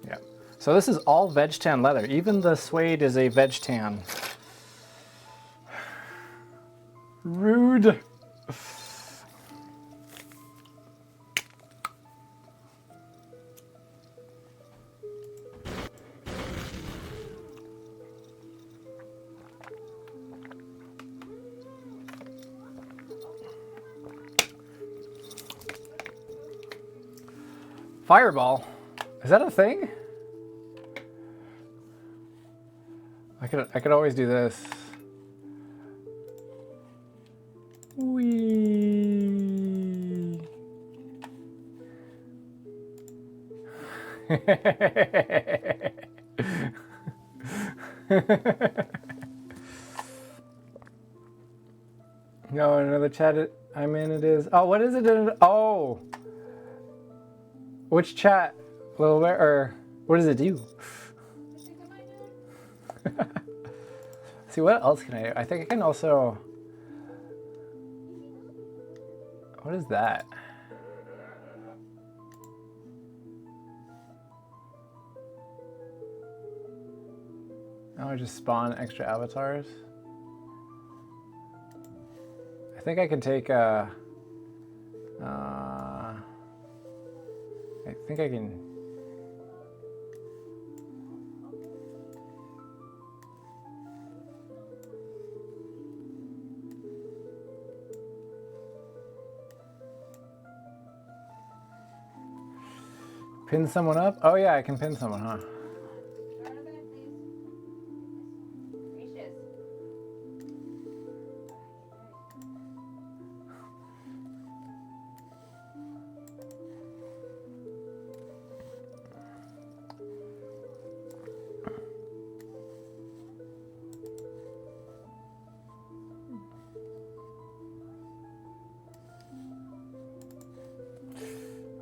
Yeah. So this is all veg tan leather. Even the suede is a veg tan. Rude. Fireball. Is that a thing? I could always do this. Whee. No, another chat I'm in it is. Oh, what is it? Oh. Which chat? Well, where, or what does it do? See, what else can I do? I think I can also... What is that? Oh, I just spawn extra avatars. I think I can take a... I think I can... Pin someone up? Oh yeah, I can pin someone, huh?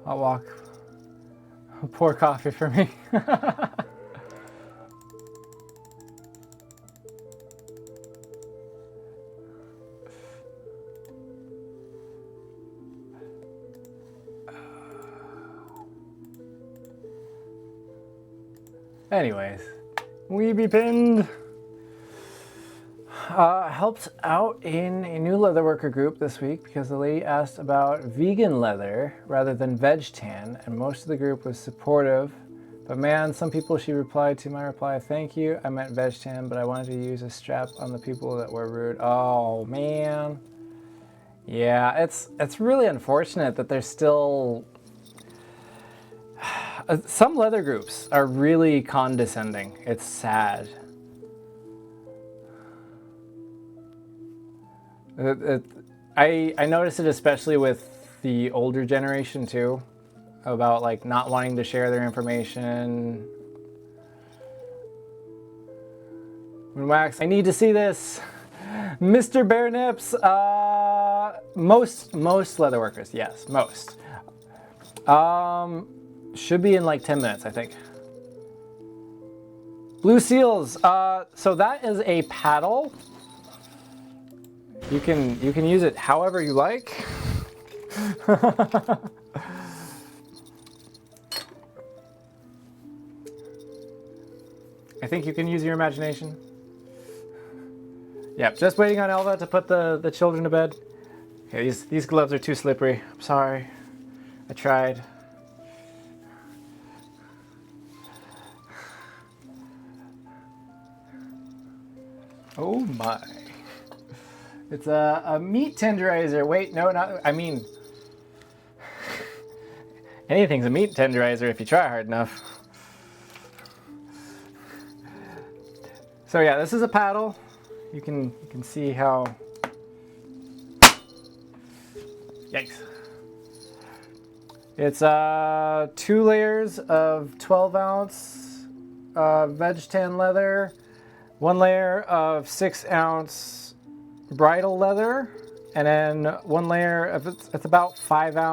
I'll walk. Pour coffee for me. Anyways, we be pinned. Helped out in a new leatherworker group this week because the lady asked about vegan leather rather than veg tan, and most of the group was supportive. But man, some people she replied to my reply, thank you, I meant veg tan, but I wanted to use a strap on the people that were rude. Oh man. Yeah, it's really unfortunate that there's still... Some leather groups are really condescending. It's sad. I noticed it especially with the older generation too, about like not wanting to share their information. When Wax, I need to see this. Mr. Bare Nips, most leatherworkers, yes, most. Should be in like 10 minutes, I think. Blue Seals, so that is a paddle. You can use it however you like. I think you can use your imagination. Yep, just waiting on Elva to put the children to bed. Okay, these gloves are too slippery. I'm sorry. I tried. Oh my. It's a meat tenderizer. Wait, no, not, I mean, anything's a meat tenderizer if you try hard enough. So yeah, this is a paddle. You can see how, yikes. It's 2 layers of 12 ounce veg tan leather, 1 layer of 6 ounce bridal leather, and then 1 layer of, it's about 5 ounce